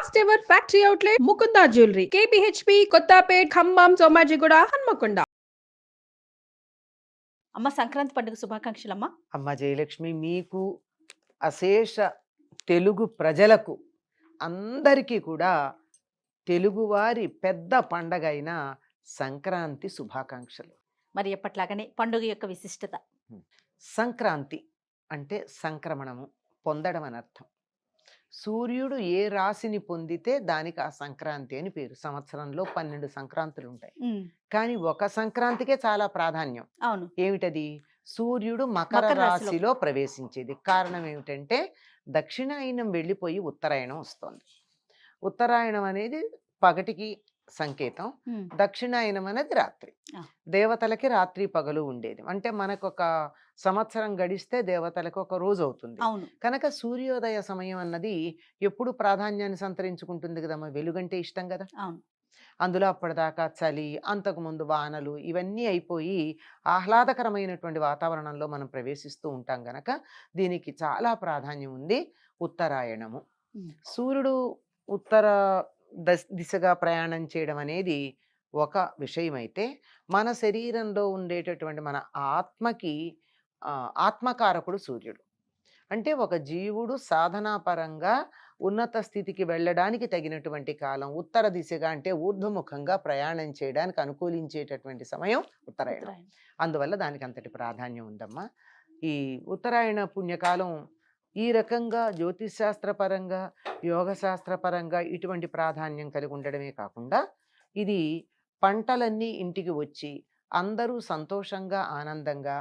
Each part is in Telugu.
First ever factory outlet Mukunda jewellery KPHB Kothapet Khammam Somajiguda Hanmakonda. అమ్మ సంక్రాంతి పండుగ శుభాకాంక్షలమ్మ. అమ్మ జయలక్ష్మి, మీకు అశేష తెలుగు ప్రజలకు అందరికీ కూడా తెలుగువారి పెద్ద పండగ అయిన సంక్రాంతి శుభాకాంక్షలు. మరి ఎప్పట్లాగానే పండుగ యొక్క విశిష్టత. సంక్రాంతి అంటే సంక్రమణము, పొందడం అని అర్థం. సూర్యుడు ఏ రాశిని పొందితే దానికి ఆ సంక్రాంతి అని పేరు. సంవత్సరంలో 12 సంక్రాంతులు ఉంటాయి, కానీ ఒక సంక్రాంతికే చాలా ప్రాధాన్యం. అవును. ఏమిటది? సూర్యుడు మకర మకర రాశిలో. రాశిలో ప్రవేశించేది. కారణం ఏమిటంటే దక్షిణాయనం వెళ్ళిపోయి ఉత్తరాయణం వస్తోంది. ఉత్తరాయణం అనేది పగటికి సంకేతం, దక్షిణాయనం అనేది రాత్రి. ఆ. దేవతలకి రాత్రి పగలు ఉండేది. అంటే మనకు ఒక సంవత్సరం గడిస్తే దేవతలకు ఒక రోజు అవుతుంది. అవును. కనుక సూర్యోదయ సమయం అన్నది ఎప్పుడు ప్రాధాన్యాన్ని సంతరించుకుంటుంది కదమ్మా. వెలుగంటే ఇష్టం కదా. అవును. అందులో అప్పటిదాకా చలి, అంతకుముందు వానలు, ఇవన్నీ అయిపోయి ఆహ్లాదకరమైనటువంటి వాతావరణంలో మనం ప్రవేశిస్తూ ఉంటాం గనక దీనికి చాలా ప్రాధాన్యం ఉంది. ఉత్తరాయణము. సూర్యుడు ఉత్తర దిశగా ప్రయాణం చేయడం అనేది ఒక విషయం అయితే, మన శరీరంలో ఉండేటటువంటి మన ఆత్మకి ఆత్మకారకుడు సూర్యుడు. అంటే ఒక జీవుడు సాధనాపరంగా ఉన్నత స్థితికి వెళ్ళడానికి తగినటువంటి కాలం ఉత్తర దిశగా, అంటే ఊర్ధ్వముఖంగా ప్రయాణం చేయడానికి అనుకూలించేటటువంటి సమయం ఉత్తరాయణం. అందువల్ల దానికి అంతటి ప్రాధాన్యం ఉందమ్మా. ఈ ఉత్తరాయణ పుణ్యకాలం ఈ రకంగా జ్యోతిశాస్త్రపరంగా, యోగశాస్త్రపరంగా ఇటువంటి ప్రాధాన్యం కలిగి ఉండడమే కాకుండా, ఇది పంటలన్నీ ఇంటికి వచ్చి అందరూ సంతోషంగా ఆనందంగా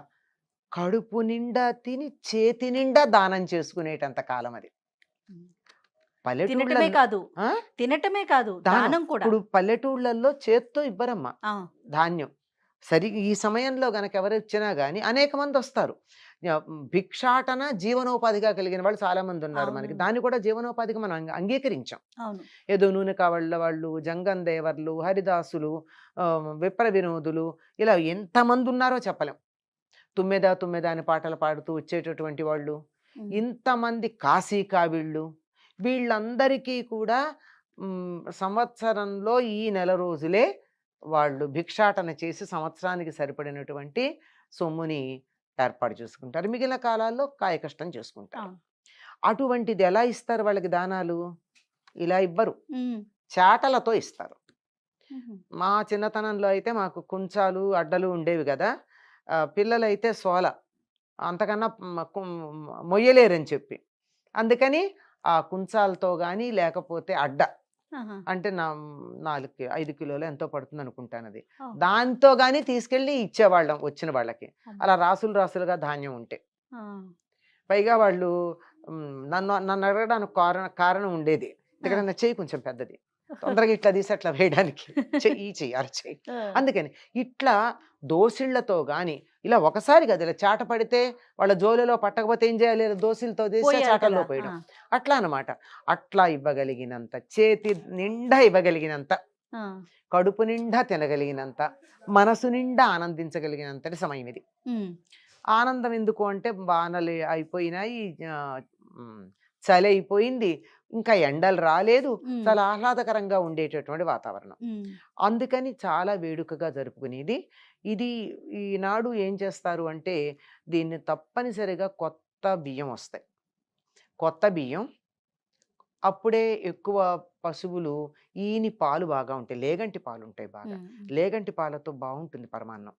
కడుపు నిండా తిని చేతి నిండా దానం చేసుకునేటంత కాలం అది. తినటమే కాదు, తినటమే కాదు, దానం కూడా. ఇప్పుడు పల్లెటూళ్ళల్లో చేత్తో ఇవ్వరమ్మా ధాన్యం. ఈ సమయంలో గనక ఎవరు వచ్చినా గానీ అనేక మంది వస్తారు. భిక్షాటన జీవనోపాధిగా కలిగిన వాళ్ళు చాలా మంది ఉన్నారు మనకి. దాన్ని కూడా జీవనోపాధిగా మనం అంగీకరించాం. ఏదో నూనె కావళ్ళ వాళ్ళు, జంగం దేవర్లు, హరిదాసులు, విప్ర వినోదులు, ఇలా ఎంతమంది ఉన్నారో చెప్పలేం. తుమ్మెద తుమ్మెద అని పాటలు పాడుతూ వచ్చేటటువంటి వాళ్ళు, ఇంతమంది కాశీ కావిళ్ళు, వీళ్ళందరికీ కూడా సంవత్సరంలో ఈ నెల రోజులే వాళ్ళు భిక్షాటన చేసి సంవత్సరానికి సరిపడినటువంటి సొమ్ముని ఏర్పాటు చేసుకుంటారు. మిగిలిన కాలాల్లో కాయకష్టం చేసుకుంటారు. అటువంటిది ఎలా ఇస్తారు వాళ్ళకి దానాలు? ఇలా ఇవ్వరు, చాటలతో ఇస్తారు. మా చిన్నతనంలో అయితే మాకు కుంచాలు అడ్డలు ఉండేవి కదా. పిల్లలైతే సోల, అంతకన్నా మొయ్యలేరని చెప్పి, అందుకని ఆ కుంచాలతో కానీ లేకపోతే అడ్డ, అంటే 4-5 కిలోలు ఎంతో పడుతుంది అనుకుంటాను అది, దాంతో గానీ తీసుకెళ్ళి ఇచ్చేవాళ్ళం వచ్చిన వాళ్ళకి. అలా రాసులు రాసులుగా ధాన్యం ఉంటే, పైగా వాళ్ళు నన్ను అడగడానికి కారణం ఉండేది. ఎందుకంటే చెయ్యి కొంచెం పెద్దది, తొందరగా ఇట్లా తీసి అట్లా వేయడానికి చెయ్యి అరచేయి. అందుకని ఇట్లా దోసిళ్లతో గాని, ఇలా ఒకసారి కదా ఇలా చాట పడితే వాళ్ళ జోలిలో పట్టకపోతే ఏం చేయాలి? దోసిలతో తీసి చాటల్లో పోయడం. అట్లా అనమాట. అట్లా ఇవ్వగలిగినంత, చేతి నిండా ఇవ్వగలిగినంత, కడుపు నిండా తినగలిగినంత, మనసు నిండా ఆనందించగలిగినంతటి సమయం ఇది. ఆనందం ఎందుకు అంటే, వానలు అయిపోయినాయి, చలి అయిపోయింది, ఇంకా ఎండలు రాలేదు, చాలా ఆహ్లాదకరంగా ఉండేటటువంటి వాతావరణం. అందుకని చాలా వేడుకగా జరుపుకునేది ఇది. ఈనాడు ఏం చేస్తారు అంటే, దీన్ని తప్పనిసరిగా కొత్త బియ్యం వస్తాయి. కొత్త బియ్యం అప్పుడే ఎక్కువ పశువులు ఈని పాలు బాగా ఉంటాయి, లేగంటి పాలు ఉంటాయి బాగా. లేగంటి పాలతో బాగుంటుంది పరమాన్నం.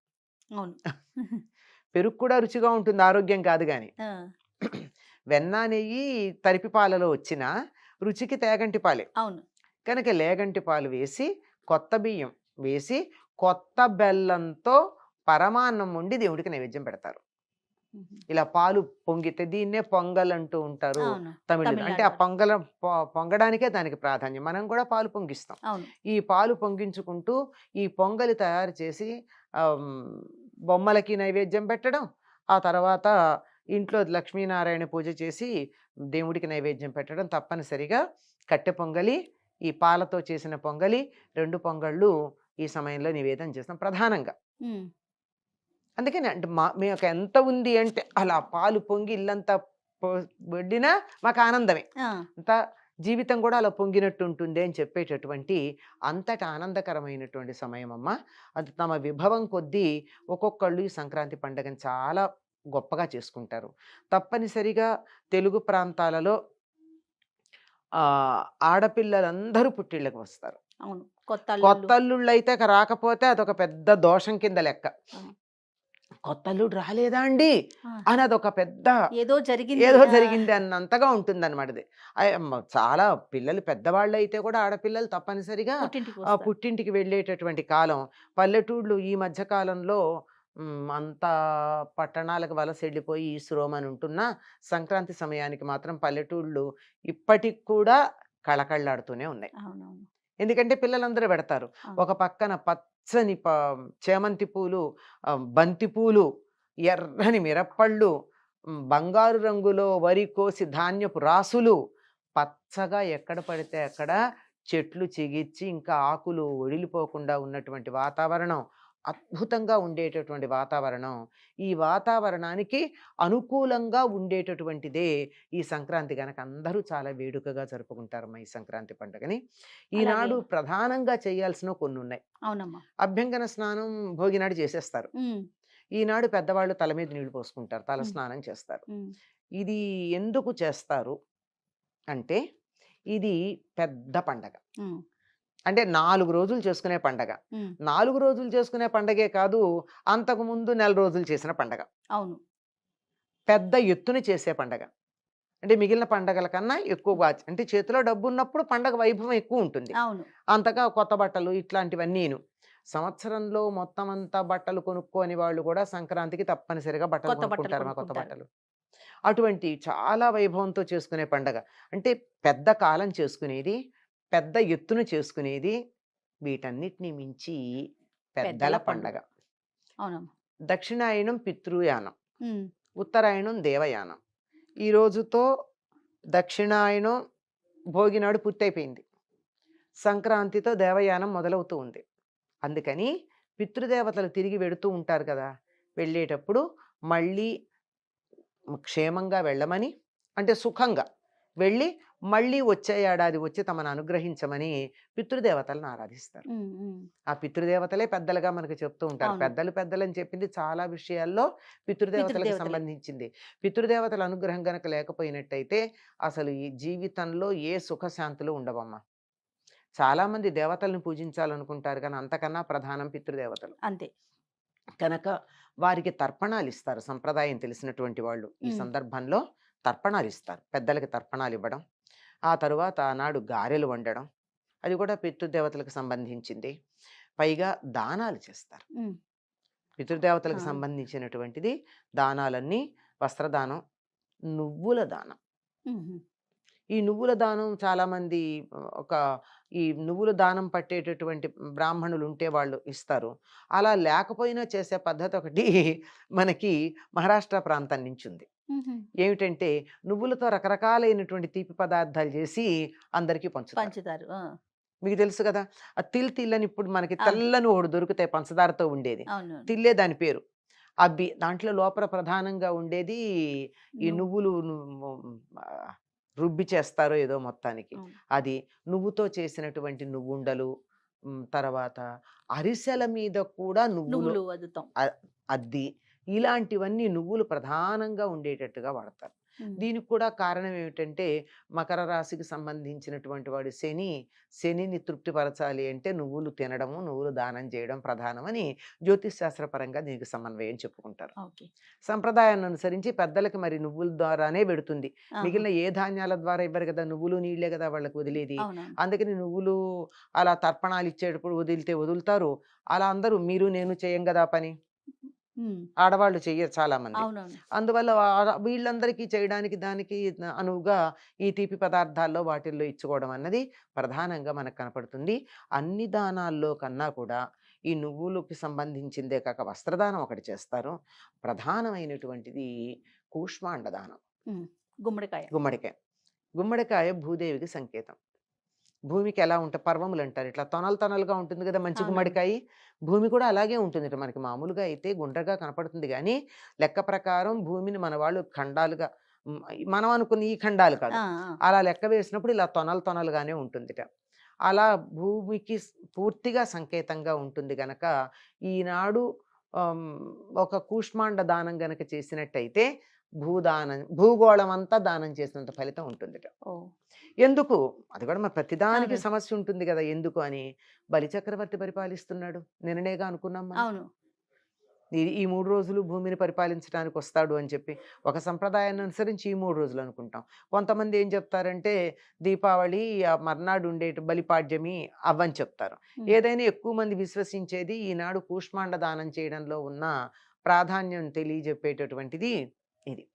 పెరుగు కూడా రుచిగా ఉంటుంది, ఆరోగ్యం కాదు కానీ. వెన్న నెయ్యి తరిపి పాలలో వచ్చిన రుచికి తేగంటి పాలే. కనుక లేగంటి పాలు వేసి, కొత్త బియ్యం వేసి, కొత్త బెల్లంతో పరమాన్నం వండి దేవుడికి నైవేద్యం పెడతారు. ఇలా పాలు పొంగితే దీన్నే పొంగల్ అంటూ ఉంటారు తమిళ. అంటే ఆ పొంగడానికే దానికి ప్రాధాన్యం. మనం కూడా పాలు పొంగిస్తాం. ఈ పాలు పొంగించుకుంటూ ఈ పొంగలి తయారు చేసి బొమ్మలకి నైవేద్యం పెట్టడం, ఆ తర్వాత ఇంట్లో లక్ష్మీనారాయణ పూజ చేసి దేవుడికి నైవేద్యం పెట్టడం. తప్పనిసరిగా కట్టె పొంగలి, ఈ పాలతో చేసిన పొంగలి, 2 పొంగళ్ళు ఈ సమయంలో నివేదన చేస్తాం ప్రధానంగా. అందుకని అంటే మీకు ఎంత ఉంది అంటే, అలా పాలు పొంగి ఇల్లంతా వడ్డినా మాకు ఆనందమే. అంత జీవితం కూడా అలా పొంగినట్టు ఉంటుంది అని చెప్పేటటువంటి అంతటి ఆనందకరమైనటువంటి సమయం అమ్మ. అది తమ విభవం కొద్దీ ఒక్కొక్కళ్ళు ఈ సంక్రాంతి పండుగని చాలా గొప్పగా చేసుకుంటారు. తప్పనిసరిగా తెలుగు ప్రాంతాలలో ఆడపిల్లలందరూ పుట్టిళ్ళకి వస్తారు. అవును. కొత్త అల్లుళ్ళు అయితే రాకపోతే అదొక పెద్ద దోషం కింద లెక్క. కొత్త అల్లుడు రాలేదా అండి అని అదొక పెద్ద ఏదో జరిగింది అన్నంతగా ఉంటుంది అనమాట. చాలా పిల్లలు పెద్దవాళ్ళు అయితే కూడా ఆడపిల్లలు తప్పనిసరిగా పుట్టింటికి వెళ్ళేటటువంటి కాలం. పల్లెటూళ్ళు ఈ మధ్య కాలంలో అంత పట్టణాలకు వలస వెళ్ళిపోయి ఈశ్రోమని ఉంటున్నా సంక్రాంతి సమయానికి మాత్రం పల్లెటూళ్ళు ఇప్పటికి కూడా కళకళ్ళాడుతూనే ఉన్నాయి. ఎందుకంటే పిల్లలందరూ పెడతారు. ఒక పక్కన పచ్చని చేమంతి పూలు, బంతి పూలు, ఎర్రని మిరప్పళ్ళు, బంగారు రంగులో వరి కోసి ధాన్యపు రాసులు, పచ్చగా ఎక్కడ పడితే అక్కడ చెట్లు చిగిర్చి ఇంకా ఆకులు ఒడిలిపోకుండా ఉన్నటువంటి వాతావరణం, అద్భుతంగా ఉండేటటువంటి వాతావరణం. ఈ వాతావరణానికి అనుకూలంగా ఉండేటటువంటిదే ఈ సంక్రాంతి. కనుక అందరూ చాలా వేడుకగా జరుపుకుంటారమ్మా ఈ సంక్రాంతి పండుగని. ఈనాడు ప్రధానంగా చేయాల్సిన కొన్ని ఉన్నాయి. అవునమ్మా. అభ్యంగన స్నానం భోగినాడు చేసేస్తారు. ఈనాడు పెద్దవాళ్ళు తల మీద నీళ్లు పోసుకుంటారు, తల స్నానం చేస్తారు. ఇది ఎందుకు చేస్తారు అంటే ఇది పెద్ద పండగ. అంటే 4 రోజులు చేసుకునే పండగ. 4 రోజులు చేసుకునే పండగే కాదు, అంతకు ముందు 1 నెల రోజులు చేసిన పండగ. అవును. పెద్ద ఎత్తున చేసే పండగ. అంటే మిగిలిన పండగల కన్నా ఎక్కువగా, అంటే చేతిలో డబ్బు ఉన్నప్పుడు పండగ వైభవం ఎక్కువ ఉంటుంది. అంతగా కొత్త బట్టలు ఇట్లాంటివన్నీను. సంవత్సరంలో మొత్తం అంతా బట్టలు కొనుక్కోని వాళ్ళు కూడా సంక్రాంతికి తప్పనిసరిగా బట్టలు కొనుక్కుంటారు, మా కొత్త బట్టలు. అటువంటి చాలా వైభవంతో చేసుకునే పండగ. అంటే పెద్ద కాలం చేసుకునేది, పెద్ద ఎత్తున చేసుకునేది, వీటన్నిటిని మించి పెద్దల పండగ. దక్షిణాయనం పితృయానం, ఉత్తరాయణం దేవయానం. ఈ రోజుతో దక్షిణాయనం భోగినాడు పూర్తయిపోయింది, సంక్రాంతితో దేవయానం మొదలవుతూ ఉంది. అందుకని పితృదేవతలు తిరిగి వెడుతూ ఉంటారు కదా, వెళ్ళేటప్పుడు మళ్ళీ క్షేమంగా వెళ్ళమని, అంటే సుఖంగా వెళ్ళి మళ్ళీ వచ్చే ఏడాది వచ్చి తమను అనుగ్రహించమని పితృదేవతలను ఆరాధిస్తారు. ఆ పితృదేవతలే పెద్దలుగా మనకు చెప్తూ ఉంటారు. పెద్దలు అని చెప్పింది చాలా విషయాల్లో పితృదేవతలకు సంబంధించింది. పితృదేవతల అనుగ్రహం గనక లేకపోయినట్టయితే అసలు ఈ జీవితంలో ఏ సుఖశాంతులు ఉండవమ్మా. చాలా మంది దేవతలను పూజించాలనుకుంటారు కానీ అంతకన్నా ప్రధానం పితృదేవతలు. అంతే. కనుక వారికి తర్పణాలు ఇస్తారు సంప్రదాయం తెలిసినటువంటి వాళ్ళు. ఈ సందర్భంలో తర్పణాలు ఇస్తారు, పెద్దలకి తర్పణాలు ఇవ్వడం. ఆ తరువాత ఆనాడు గారెలు వండడం, అది కూడా పితృదేవతలకు సంబంధించింది. పైగా దానాలు చేస్తారు. పితృదేవతలకు సంబంధించినటువంటిది దానాలన్నీ వస్త్రదానం, నువ్వుల దానం. ఈ నువ్వుల దానం చాలామంది ఈ నువ్వుల దానం పట్టేటటువంటి బ్రాహ్మణులు ఉంటే వాళ్ళు ఇస్తారు. అలా లేకపోయినా చేసే పద్ధతి ఒకటి మనకి మహారాష్ట్ర ప్రాంతం నుంచి ఉంది. ఏమిటంటే నువ్వులతో రకరకాలైనటువంటి తీపి పదార్థాలు చేసి అందరికీ పంచుతారు. మీకు తెలుసు కదా, ఆ తిల్లని ఇప్పుడు మనకి తెల్లని ఒకటి దొరుకుతాయి పంచదారతో ఉండేది, తిల్లే దాని పేరు. అవి దాంట్లో లోపల ప్రధానంగా ఉండేది ఈ నువ్వులు రుబ్బి చేస్తారో ఏదో మొత్తానికి. అది నువ్వుతో చేసినటువంటి నువ్వుండలు, తర్వాత అరిసెల మీద కూడా నువ్వులు అద్ది, ఇలాంటివన్నీ నువ్వులు ప్రధానంగా ఉండేటట్టుగా వాడతారు. దీనికి కూడా కారణం ఏమిటంటే మకర రాశికి సంబంధించినటువంటి వాడు శనిని తృప్తిపరచాలి అంటే నువ్వులు తినడము, నువ్వులు దానం చేయడం ప్రధానమని జ్యోతిష్ శాస్త్రపరంగా దీనికి సమన్వయం చెప్పుకుంటారు. సంప్రదాయాన్ని అనుసరించి పెద్దలకి మరి నువ్వుల ద్వారానే పెడుతుంది. మిగిలిన ఏ ధాన్యాల ద్వారా ఇవ్వరు కదా, నువ్వులు నీళ్లే కదా వాళ్ళకి వదిలేది. అందుకని నువ్వులు అలా తర్పణాలు ఇచ్చేటప్పుడు వదిలితే వదులుతారు. అలా అందరూ మీరు నేను చేయం కదా పని, ఆడవాళ్ళు చెయ్యరు చాలా మంది. అందువల్ల వీళ్ళందరికీ చేయడానికి దానికి అనువుగా ఈ తీపి పదార్థాల్లో వాటిల్లో ఇచ్చుకోవడం అన్నది ప్రధానంగా మనకు కనపడుతుంది. అన్ని దానాల్లో కన్నా కూడా ఈ నువ్వులకి సంబంధించిందే కాక వస్త్రదానం ఒకటి చేస్తారు. ప్రధానమైనటువంటిది కూష్మాండ దానం. గుమ్మడికాయ భూదేవికి సంకేతం. భూమికి ఎలా ఉంటాయి పర్వములు అంటారు, ఇట్లా తొనలుగా ఉంటుంది కదా మంచి గుమ్మడికాయ. భూమి కూడా అలాగే ఉంటుంది. మనకి మామూలుగా అయితే గుండ్రగా కనపడుతుంది కానీ లెక్క ప్రకారం భూమిని మన వాళ్ళు ఖండాలుగా మనం అనుకున్న ఈ ఖండాలు కాదు. ఆ, ఆ. అలా లెక్క వేసినప్పుడు ఇలా తొనలు తొనలుగానే ఉంటుందిట. అలా భూమికి పూర్తిగా సంకేతంగా ఉంటుంది గనక ఈనాడు ఆమ్, ఒక కూష్మాండ దానం గనక చేసినట్టయితే భూగోళం అంతా దానం చేసినంత ఫలితం ఉంటుందిట. ఓ. ఎందుకు? అది కూడా మరి ప్రతిదానికి అవును. సమస్య ఉంటుంది కదా, ఎందుకు అని. బలిచక్రవర్తి పరిపాలిస్తున్నాడు, నిన్ననేగా అనుకున్నాం మనం. అవును. ఈ 3 రోజులు భూమిని పరిపాలించడానికి వస్తాడు అని చెప్పి ఒక సంప్రదాయాన్ని అనుసరించి ఈ 3 రోజులు అనుకుంటాం. కొంతమంది ఏం చెప్తారంటే దీపావళి ఆ మర్నాడు ఉండేటి బలిపాడ్యమి అవ్వని చెప్తారు. ఏదైనా ఎక్కువ మంది విశ్వసించేది ఈనాడు కూష్మాండ దానం చేయడంలో ఉన్న ప్రాధాన్యం తెలియజెప్పేటటువంటిది ఇది.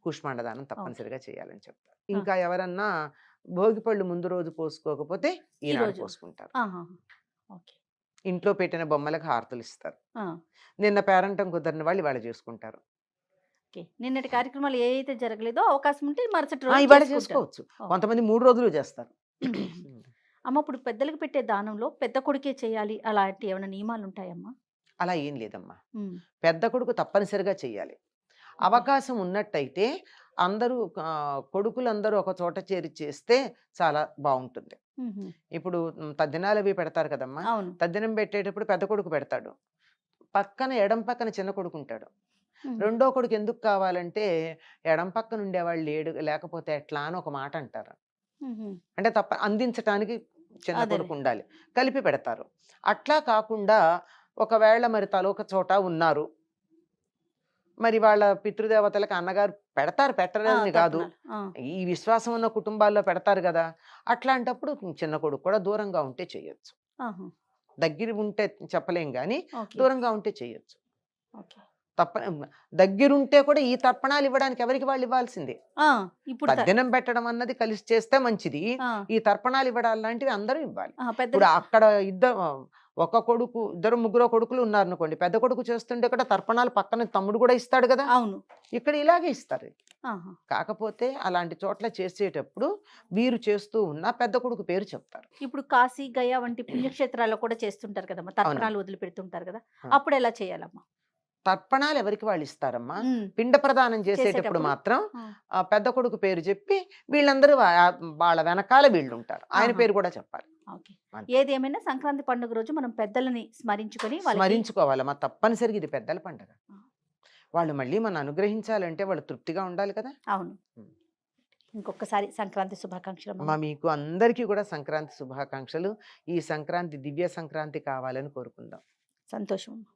కూష్మాండ దానం తప్పనిసరిగా చేయాలని చెప్తారు. ఇంకా ఎవరన్నా భోగిపళ్ళు ముందు రోజు పోసుకోకపోతే ఈనాడు రోజు. పోసుకుంటారు. ఆహా. ఓకే. ఇంట్లో పెట్టిన బొమ్మలకు హారతులు ఇస్తారు. ఆ, నిన్న పేరంటం కుదరని వాళ్ళు ఇవాళ చేసుకుంటారు. ఓకే. నిన్నటి కార్యక్రమాలు ఏ అయితే జరగలేదో అవకాశం ఉంటే మరుసటి ఆ, రోజు ఇవాళ చేసుకుంటారు. చేసుకోవచ్చు. ఓ. కొంతమంది 3 రోజులు చేస్తారు. అమ్మ, ఇప్పుడు పెద్దలకు పెట్టే దానంలో పెద్ద కొడుకే చేయాలి అలాంటి ఏమైనా నియమాలు ఉంటాయమ్మా? అలా ఏం లేదమ్మా. ఉమ్. పెద్ద కొడుకు తప్పనిసరిగా చెయ్యాలి. అవకాశం ఉన్నట్టయితే అందరూ కొడుకులందరూ ఒక చోట చేరి చేస్తే చాలా బాగుంటుంది. ఉహు. ఇప్పుడు తద్దినాలు అవి పెడతారు కదమ్మా. అవును. తద్దినం పెట్టేటప్పుడు పెద్ద కొడుకు పెడతాడు, పక్కన ఎడం పక్కన చిన్న కొడుకు ఉంటాడు. ఉమ్. రెండో కొడుకు ఎందుకు కావాలంటే ఎడం పక్కన ఉండేవాళ్ళు లేకపోతే ఎట్లా అని ఒక మాట అంటారు. ఉహు. అంటే అందించటానికి చిన్న అదేలే. కొడుకు ఉండాలి, కలిపి పెడతారు. అట్లా కాకుండా ఒకవేళ మరి తలొక చోట ఉన్నారు, మరి వాళ్ళ పితృదేవతలకు అన్నగారు పెడతారు, ఆ, పెట్టలేదని కాదు, తప్పనాలు. ఆ. ఈ విశ్వాసం ఉన్న కుటుంబాల్లో పెడతారు కదా. అట్లాంటప్పుడు చిన్న కొడుకు కూడా దూరంగా ఉంటే చేయొచ్చు. ఆహా. దగ్గర ఉంటే చెప్పలేం కానీ ఓకే. దూరంగా ఉంటే చేయొచ్చు. ఓకే. దగ్గరుంటే కూడా ఈ తర్పణాలు ఇవ్వడానికి ఎవరికి వాళ్ళు ఇవ్వాల్సిందే. ఆ, ఇప్పుడు తద్దినం పెట్టడం అన్నది కలిసి చేస్తే మంచిది. ఆ, ఈ తర్పణాలు ఇవ్వడాలు లాంటివి అందరూ ఇవ్వాలి. పెద్ద ఇప్పుడు అక్కడ ఒక కొడుకు, ఇద్దరు ముగ్గురు కొడుకులు ఉన్నారు అనుకోండి, పెద్ద కొడుకు చేస్తుంటే కూడా తర్పణాలు పక్కన తమ్ముడు కూడా ఇస్తాడు కదా. అవును. ఇక్కడ ఇలాగే ఇస్తారు. ఆహా. కాకపోతే అలాంటి చోట్ల చేసేటప్పుడు వీరు చేస్తూ ఉన్న పెద్ద కొడుకు పేరు చెప్తారు. ఇప్పుడు కాశీ గయా వంటి పుణ్యక్షేత్రాల్లో కూడా చేస్తుంటారు కదమ్మా, తర్పణాలు వదిలిపెడుతుంటారు కదా, ఆ. అప్పుడు ఎలా చేయాలమ్మా? తర్పణాలు ఎవరికి వాళ్ళు ఇస్తారమ్మా. ఉమ్. పిండ ప్రదానం చేసేటప్పుడు చేసేటప్పుడు? మాత్రం ఆ. ఆ పెద్ద కొడుకు పేరు చెప్పి వీళ్ళందరూ వాళ్ళ వెనకాల వీళ్ళు ఉంటారు, ఆయన ఆహా. పేరు కూడా చెప్పాలి. ఓకే. అంతే. ఏదేమైనా సంక్రాంతి పండుగ రోజు మనం పెద్దలని స్మరించుకొని వాళ్ళకి స్మరించుకోవాలమ్మా, తప్పనిసరిగా ఇది పెద్దల పండుగ. ఆ. వాళ్ళు మళ్ళీ మనం అనుగ్రహించాలంటే వాళ్ళు తృప్తిగా ఉండాలి కదా. అవును. ఉమ్. ఇంకొకసారి సంక్రాంతి శుభాకాంక్షలు అమ్మా, అమ్మా. మీకు అందరికీ కూడా సంక్రాంతి శుభాకాంక్షలు. ఈ సంక్రాంతి దివ్య సంక్రాంతి కావాలని కోరుకుందాం. సంతోషం అమ్మా.